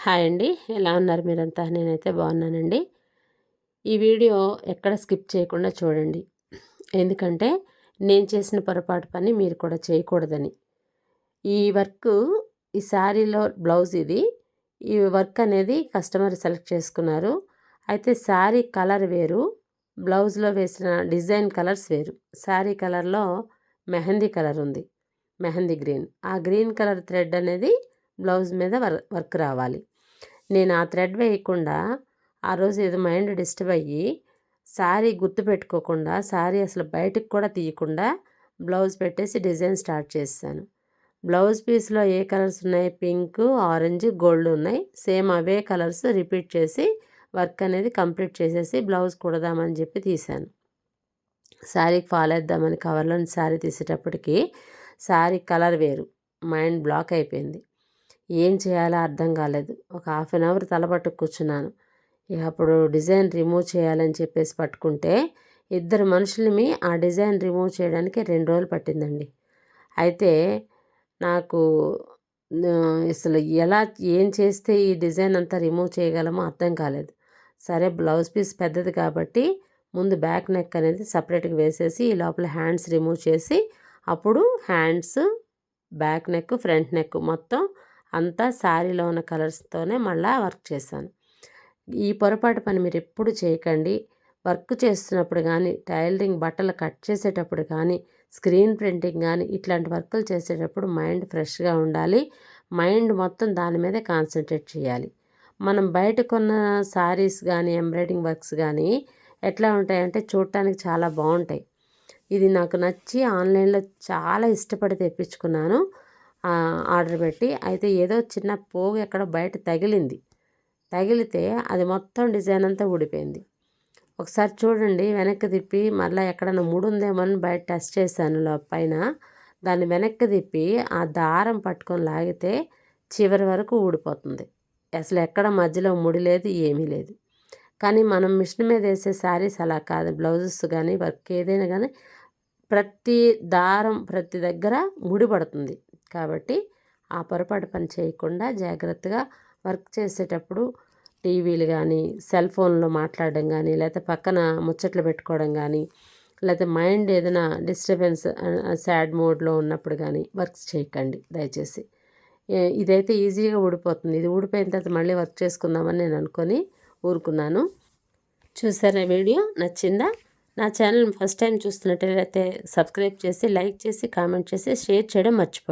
Hi అండి, ఎలా ఉన్నారు మీరంతా? నేనైతే బాగున్నానండి. ఈ వీడియో ఎక్కడ స్కిప్ చేయకుండా చూడండి. ఎందుకంటే నేను చేసిన పొరపాటు పని మీరు కూడా చేయకూడదని. ఈ వర్క్, ఈ శారీలో బ్లౌజ్ ఇది. ఈ వర్క్ అనేది కస్టమర్ సెలెక్ట్ చేసుకున్నారు. అయితే శారీ కలర్ వేరు, బ్లౌజ్లో వేసిన డిజైన్ కలర్స్ వేరు. శారీ కలర్లో మెహందీ కలర్ ఉంది, మెహందీ గ్రీన్. ఆ గ్రీన్ కలర్ థ్రెడ్ అనేది బ్లౌజ్ మీద వర్క్ రావాలి. నేను ఆ థ్రెడ్ వేయకుండా ఆ రోజు ఏదో మైండ్ డిస్టర్బ్ అయ్యి శారీ గుర్తుపెట్టుకోకుండా, శారీ అసలు బయటకు కూడా తీయకుండా బ్లౌజ్ పెట్టేసి డిజైన్ స్టార్ట్ చేశాను. బ్లౌజ్ పీస్లో ఏ కలర్స్ ఉన్నాయి? పింక్, ఆరెంజ్, గోల్డ్ ఉన్నాయి. సేమ్ అవే కలర్స్ రిపీట్ చేసి వర్క్ అనేది కంప్లీట్ చేసేసి బ్లౌజ్ కుడదామని చెప్పి తీశాను. శారీకి ఫాలో వేద్దామని కవర్లోని శారీ తీసేటప్పటికి శారీ కలర్ వేరు. మైండ్ బ్లాక్ అయిపోయింది. ఏం చేయాలో అర్థం కాలేదు. ఒక హాఫ్ అన్ అవర్ తలపట్టు కూర్చున్నాను. ఇక అప్పుడు డిజైన్ రిమూవ్ చేయాలని చెప్పేసి పట్టుకుంటే ఇద్దరు మనుషులని ఆ డిజైన్ రిమూవ్ చేయడానికి 2 రోజులు పట్టిందండి. అయితే నాకు అసలు ఎలా, ఏం చేస్తే ఈ డిజైన్ అంతా రిమూవ్ చేయగలమో అర్థం కాలేదు. సరే, బ్లౌజ్ పీస్ పెద్దది కాబట్టి ముందు బ్యాక్ నెక్ అనేది సపరేట్గా వేసేసి ఈ లోపల హ్యాండ్స్ రిమూవ్ చేసి అప్పుడు hands, back neck, front neck మొత్తం అంతా శారీలో ఉన్న కలర్స్తోనే మళ్ళీ వర్క్ చేశాను. ఈ పొరపాటు పని మీరు ఎప్పుడు చేయకండి. వర్క్ చేస్తున్నప్పుడు కానీ, టైలరింగ్ బట్టలు కట్ చేసేటప్పుడు కానీ, స్క్రీన్ ప్రింటింగ్ కానీ ఇట్లాంటి వర్కులు చేసేటప్పుడు మైండ్ ఫ్రెష్గా ఉండాలి. మైండ్ మొత్తం దాని మీదే కాన్సన్ట్రేట్ చేయాలి. మనం బయట కొన్న శారీస్ కానీ, ఎంబ్రాయిడింగ్ వర్క్స్ కానీ ఎట్లా ఉంటాయంటే చూడటానికి చాలా బాగుంటాయి. ఇది నాకు నచ్చి ఆన్లైన్లో చాలా ఇష్టపడి తెప్పించుకున్నాను ఆర్డర్ పెట్టి. అయితే ఏదో చిన్న పోగు ఎక్కడ బయట తగిలితే అది మొత్తం డిజైన్ అంతా ఊడిపోయింది. ఒకసారి చూడండి, వెనక్కి తిప్పి మళ్ళీ ఎక్కడన్నా ముడుందేమో అని బయట టెస్ట్ చేశాను పైన. దాన్ని వెనక్కి తిప్పి ఆ దారం పట్టుకొని లాగితే చివరి వరకు ఊడిపోతుంది. అసలు ఎక్కడ మధ్యలో ముడి లేదు, ఏమీ లేదు. కానీ మనం మిషన్ మీద వేసే శారీస్ అలా కాదు. బ్లౌజెస్ కానీ, వర్క్ ఏదైనా కానీ ప్రతి దారం ప్రతి దగ్గర ముడిపడుతుంది. కాబట్టి ఆ పొరపాటు పని చేయకుండా జాగ్రత్తగా వర్క్ చేసేటప్పుడు టీవీలు కానీ, సెల్ ఫోన్లో మాట్లాడడం కానీ, లేకపోతే పక్కన ముచ్చట్లు పెట్టుకోవడం కానీ, లేకపోతే మైండ్ ఏదైనా డిస్టర్బెన్స్, సాడ్ మోడ్లో ఉన్నప్పుడు కానీ వర్క్స్ చేయకండి దయచేసి. ఇదైతే ఈజీగా ఊడిపోతుంది. ఇది ఊడిపోయిన తర్వాత మళ్ళీ వర్క్ చేసుకుందామని నేను అనుకొని ఊరుకున్నాను. చూసారా వీడియో? నచ్చిందా? నా ఛానల్ ఫస్ట్ టైం చూస్తున్నట్లయితే సబ్స్క్రైబ్ చేసి, లైక్ చేసి, కామెంట్ చేసి, షేర్ చేయడం మర్చిపోకండి.